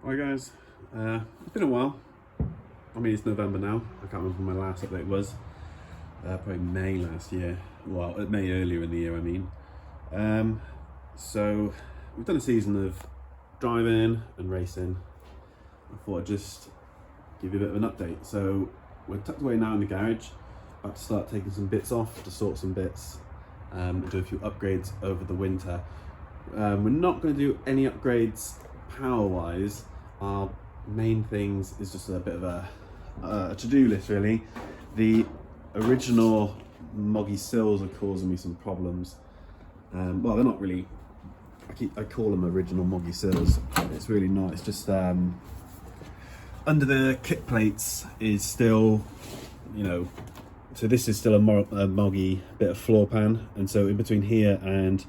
Hi guys, it's been a while. I mean, it's November now. I can't remember when my last update was. Probably May last year. Well, May earlier in the year, I mean. So we've done a season of driving and racing. I thought I'd just give you a bit of an update. So we're tucked away now in the garage. About to start taking some bits off to sort some bits and do a few upgrades over the winter. We're not going to do any upgrades power-wise. Our main things is just a bit of a to-do list, really. The original Moggy sills are causing me some problems. Well, they're not really. I call them original Moggy sills. It's really not. It's just under the kick plates is still, so this is still a Moggy bit of floor pan, and so in between here and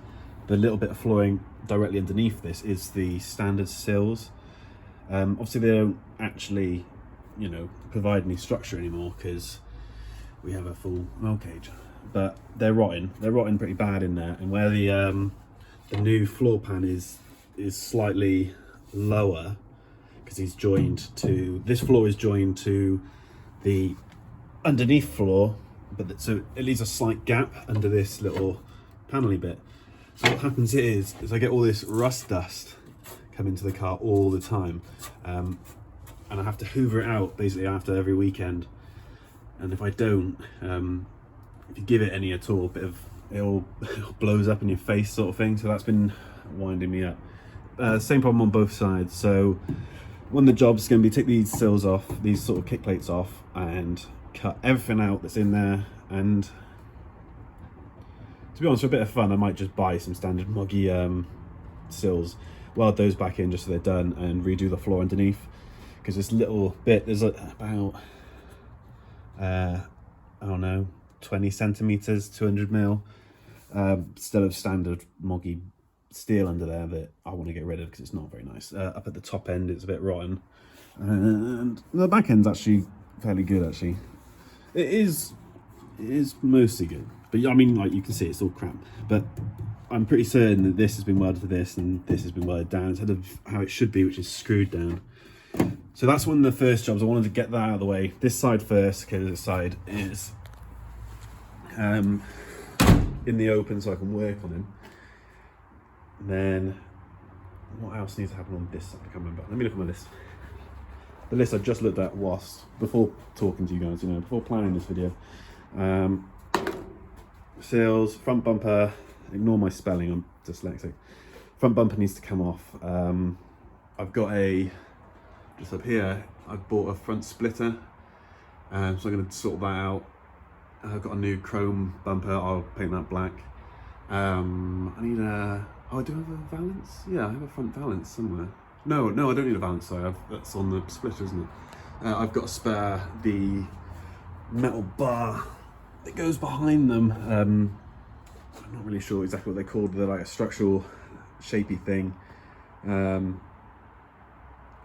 the little bit of flooring directly underneath this is the standard sills. Obviously they don't actually, provide any structure anymore because we have a full roll cage, but they're rotting pretty bad in there. And where the new floor pan is slightly lower because he's joined to, this floor is joined to the underneath floor, but so it leaves a slight gap under this little panelly bit. So what happens is I get all this rust dust come into the car all the time, and I have to hoover it out basically after every weekend. And if I don't, if you give it any at all, it all blows up in your face sort of thing. So that's been winding me up. Same problem on both sides. So one of the jobs is going to be take these sills off, these sort of kick plates off, and cut everything out that's in there. And to be honest, for a bit of fun, I might just buy some standard Moggy sills, weld those back in just so they're done, and redo the floor underneath. Because this little bit, there's about, I don't know, 20 centimeters, 200 mil, still of standard Moggy steel under there that I want to get rid of because it's not very nice. Up at the top end, it's a bit rotten, and the back end's actually fairly good. Actually, it is mostly good. But I mean, like, you can see it's all crap, but I'm pretty certain that this has been welded to this and this has been welded down instead of how it should be, which is screwed down. So that's one of the first jobs. I wanted to get that out of the way. This side first, because this side is in the open so I can work on him. And then what else needs to happen on this side? I can't remember. Let me look at my list. The list I just looked at was before talking to you guys, before planning this video. Sills, front bumper, ignore my spelling, I'm dyslexic. Front bumper needs to come off. I've got just up here, I've bought a front splitter, so I'm going to sort that out. I've got a new chrome bumper, I'll paint that black. I need I do have a valance? Yeah, I have a front valance somewhere. No, I don't need a valance, sorry, that's on the splitter, isn't it? I've got to spare the metal bar that goes behind them. I'm not really sure exactly what they're called. They're like a structural shapy thing. I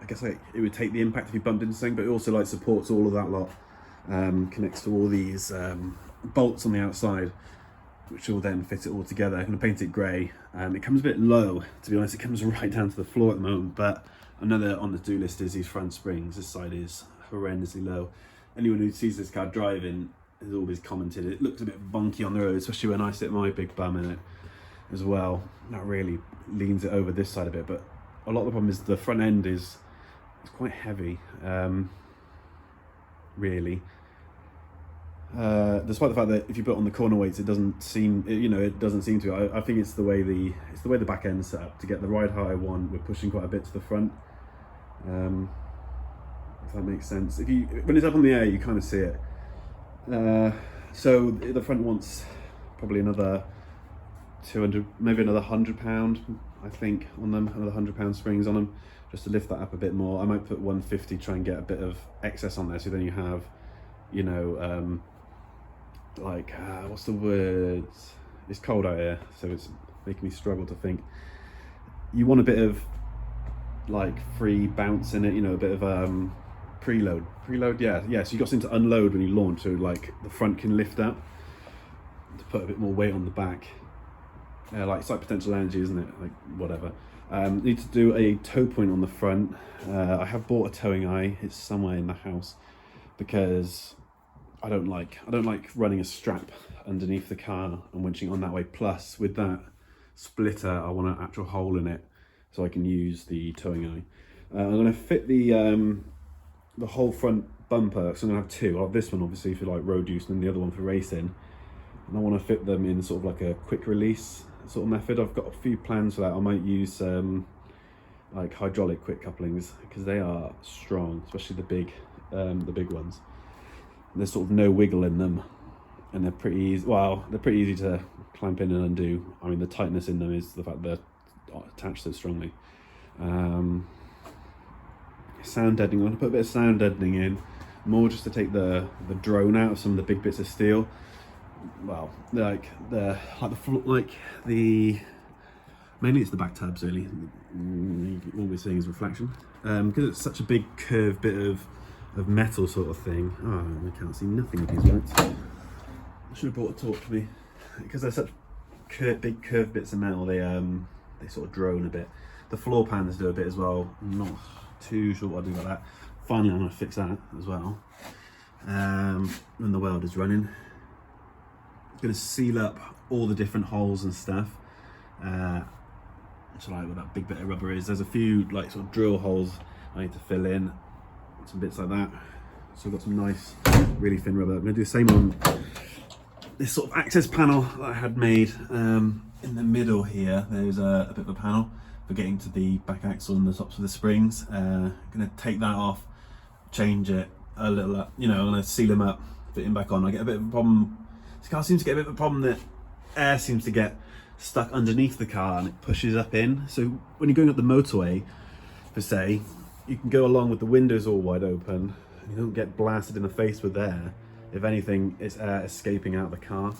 guess it would take the impact if you bumped into something, but it also supports all of that lot. Connects to all these bolts on the outside, which will then fit it all together. I'm going to paint it grey. It comes a bit low, to be honest. It comes right down to the floor at the moment, but another on the to-do list is these front springs. This side is horrendously low. Anyone who sees this car driving has always commented it looks a bit bonky on the road, especially when I sit my big bum in it as well. That really leans it over this side a bit, but a lot of the problem is the front end it's quite heavy, really. Despite the fact that if you put on the corner weights, it doesn't seem, it doesn't seem to. I think it's the way the back end's set up. To get the ride high one, we're pushing quite a bit to the front. If that makes sense. When it's up on the air, you kind of see it. So the front wants probably another 200, maybe another £100, I think, on them. Another £100 springs on them, just to lift that up a bit more. I might put 150, try and get a bit of excess on there, so then you have, what's the word? It's cold out here, so it's making me struggle to think. You want a bit of free bounce in it, a bit of preload, yeah. So you got something to unload when you launch, so the front can lift up to put a bit more weight on the back. It's like potential energy, isn't it? Whatever. Need to do a tow point on the front. I have bought a towing eye. It's somewhere in the house because I don't like running a strap underneath the car and winching on that way. Plus, with that splitter, I want an actual hole in it so I can use the towing eye. I'm going to fit the whole front bumper, so I'm going to have two. I have this one obviously for like road use and the other one for racing. And I want to fit them in sort of like a quick release sort of method. I've got a few plans for that. I might use like hydraulic quick couplings because they are strong, especially the big ones. And there's sort of no wiggle in them, and they're pretty easy. Well, they're pretty easy to clamp in and undo. I mean, the tightness in them is the fact they're attached so strongly. Sound deadening. I want to put a bit of sound deadening in, more just to take the drone out of some of the big bits of steel. Well, mainly it's the back tabs really. All we're seeing is reflection because it's such a big curved bit of metal sort of thing. Oh, I can't see nothing with these lights. I should have brought a torch for me because they're such big curved bits of metal. They sort of drone a bit. The floor pans do a bit as well. I'm not too sure what I'll do about that. Finally, I'm going to fix that as well. When the welder's running. Going to seal up all the different holes and stuff. So like what that big bit of rubber is. There's a few like sort of drill holes I need to fill in, some bits like that. So I've got some nice, really thin rubber. I'm going to do the same on this sort of access panel that I had made. In the middle here, there's a bit of a panel for getting to the back axle and the tops of the springs. I'm going to take that off, change it a little, I'm going to seal them up, fit them back on. I get a bit of a problem. This car seems to get a bit of a problem that air seems to get stuck underneath the car and it pushes up in. So when you're going up the motorway, per se, you can go along with the windows all wide open and you don't get blasted in the face with air. If anything, it's air escaping out of the car.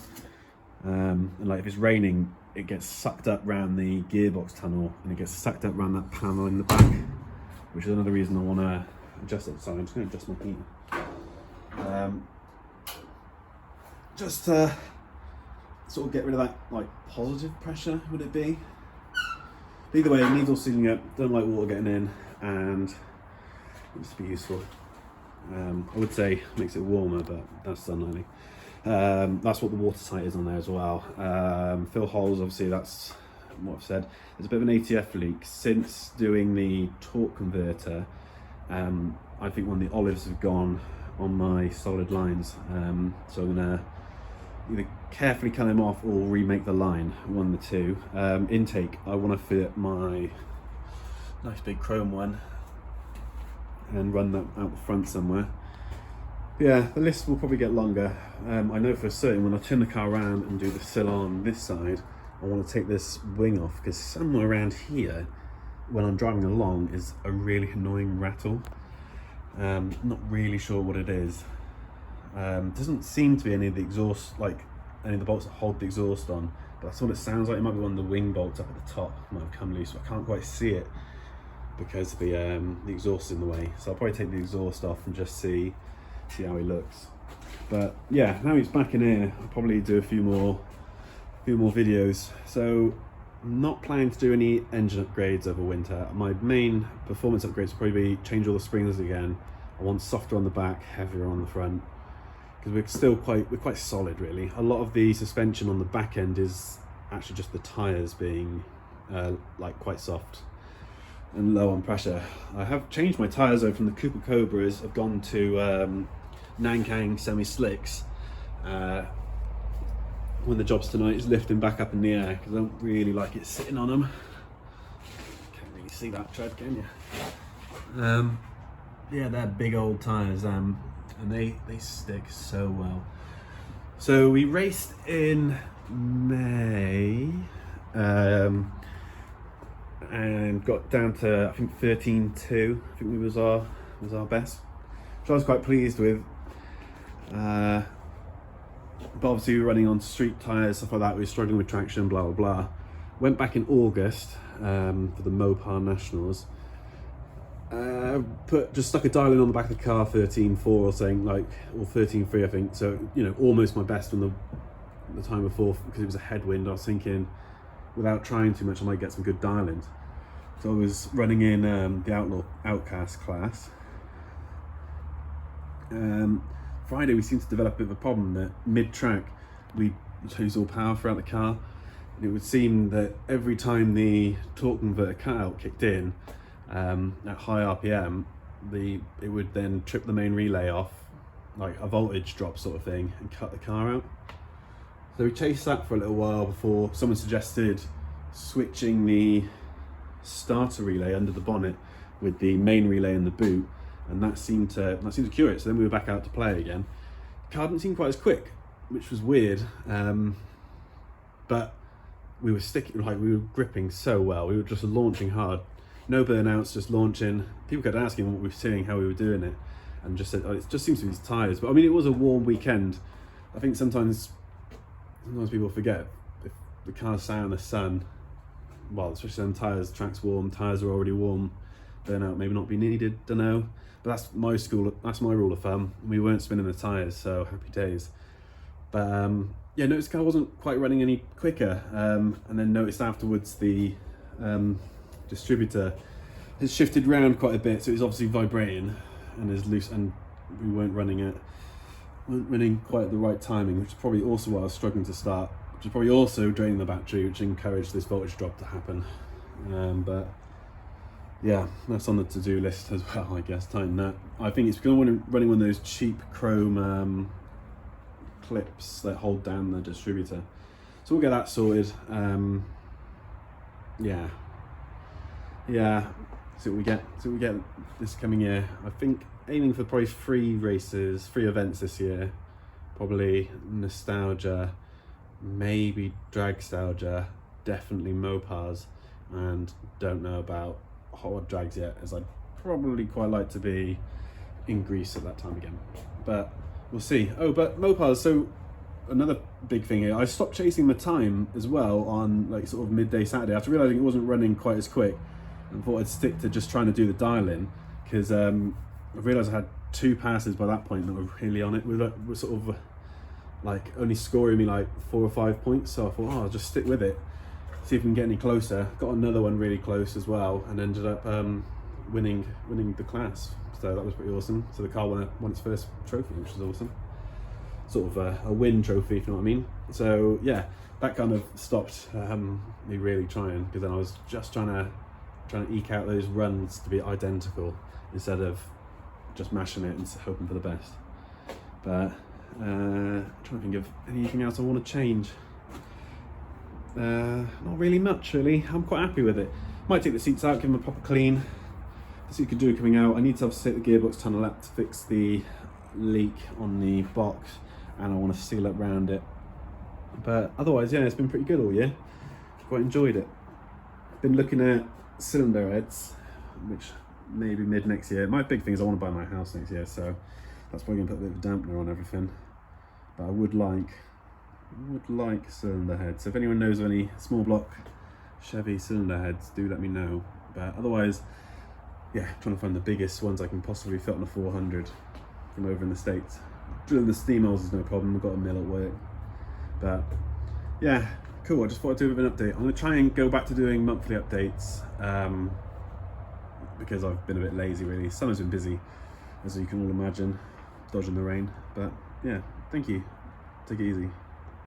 And like if it's raining, it gets sucked up around the gearbox tunnel and it gets sucked up around that panel in the back, which is another reason I want to adjust it. So I'm just going to adjust my heater. Just to sort of get rid of that like positive pressure, would it be? But either way, it needs all sealing up, don't like water getting in, and it needs to be useful. I would say makes it warmer, but that's unlikely. That's what the watertight is on there as well. Fill holes, obviously that's what I've said. There's a bit of an ATF leak. Since doing the torque converter, I think one of the olives have gone on my solid lines. So I'm gonna either carefully cut them off or remake the line, one of the two. Intake, I want to fit my nice big chrome one and run that out the front somewhere. Yeah, the list will probably get longer. I know for certain when I turn the car around and do the sill on this side, I want to take this wing off because somewhere around here, when I'm driving along, is a really annoying rattle. Not really sure what it is. Doesn't seem to be any of the exhaust, like any of the bolts that hold the exhaust on, but that's what it sounds like. It might be one of the wing bolts up at the top might have come loose, but I can't quite see it because the exhaust is in the way. So I'll probably take the exhaust off and just see how he looks. But yeah, now he's back in here, I'll probably do a few more videos. So I'm not planning to do any engine upgrades over winter. My main performance upgrades will probably be change all the springs again. I want softer on the back, heavier on the front, because we're quite solid really. A lot of the suspension on the back end is actually just the tyres being like quite soft and low on pressure. I have changed my tyres over from the Cooper Cobras. I've gone to Nankang semi-slicks. When the job's tonight is lifting back up in the air because I don't really like it sitting on them. Can't really see that tread, can you? Yeah, they're big old tyres, and they stick so well. So we raced in May and got down to I think 13.2. I think was our best, which I was quite pleased with. But obviously we were running on street tyres, stuff like that. We were struggling with traction, blah blah blah. Went back in August for the Mopar Nationals. Just stuck a dial in on the back of the car, 13.4 or something, like, or 13.3 I think. So almost my best from the time before, because it was a headwind. I was thinking without trying too much I might get some good dial-ins. So I was running in the Outcast class. Friday we seemed to develop a bit of a problem that mid-track we'd lose all power throughout the car. And it would seem that every time the torque converter cutout kicked in at high RPM, it would then trip the main relay off, like a voltage drop sort of thing, and cut the car out. So we chased that for a little while before someone suggested switching the starter relay under the bonnet with the main relay in the boot, and that seemed to cure it. So then we were back out to play again. The car didn't seem quite as quick, which was weird, but we were we were gripping so well. We were just launching hard, no burnouts, just launching. People kept asking what we were seeing, how we were doing it, and just said, oh, it just seems to be these tyres. But I mean, it was a warm weekend. I think sometimes people forget if the car's sat in the sun, well, especially on tyres, track's warm, tyres are already warm, burnout maybe not be needed, don't know. But that's my rule of thumb. We weren't spinning the tyres, so happy days. But yeah, noticed the car wasn't quite running any quicker, and then noticed afterwards the distributor has shifted around quite a bit, so it's obviously vibrating and is loose, and we weren't running quite at the right timing, which is probably also why I was struggling to start, which is probably also draining the battery, which encouraged this voltage drop to happen. But yeah, that's on the to-do list as well, I guess, tighten that. I think it's because I'm running one of those cheap chrome clips that hold down the distributor. So we'll get that sorted. Yeah, see what we get this coming year. I think aiming for probably 3 events this year. Probably Nostalgia, maybe Dragstalgia, definitely Mopars, and don't know about Hot Rod Drags yet, as I'd probably quite like to be in Greece at that time again. But we'll see. Oh, but Mopars, so another big thing here, I stopped chasing my time as well on like sort of midday Saturday after realising it wasn't running quite as quick, and thought I'd stick to just trying to do the dial-in, because I realised I had 2 passes by that point that were really on it, were sort of like only scoring me like 4 or 5 points. So I thought, oh, I'll just stick with it, see if we can get any closer. Got another one really close as well, and ended up winning the class. So that was pretty awesome. So the car won its first trophy, which was awesome. Sort of a win trophy, if you know what I mean. So yeah, that kind of stopped me really trying, because then I was just trying to eke out those runs to be identical instead of just mashing it and hoping for the best. But I'm trying to think of anything else I want to change. Not really much, really. I'm quite happy with it. Might take the seats out, give them a proper clean. The seat could do coming out. I need to obviously take the gearbox tunnel up to fix the leak on the box, and I want to seal up around it. But otherwise, yeah, it's been pretty good all year. Quite enjoyed it. Been looking at cylinder heads, which maybe mid next year. My big thing is I want to buy my house next year, so that's probably gonna put a bit of a dampener on everything. But I would like cylinder heads. So if anyone knows of any small block Chevy cylinder heads, do let me know. But otherwise, yeah, trying to find the biggest ones I can possibly fit on a 400 from over in the States. Drilling the steam holes is no problem. We've got a mill at work. But yeah, cool. I just thought I'd do a bit of an update. I'm going to try and go back to doing monthly updates, because I've been a bit lazy really. Summer's been busy, as you can all imagine, dodging the rain. But yeah, thank you. Take it easy.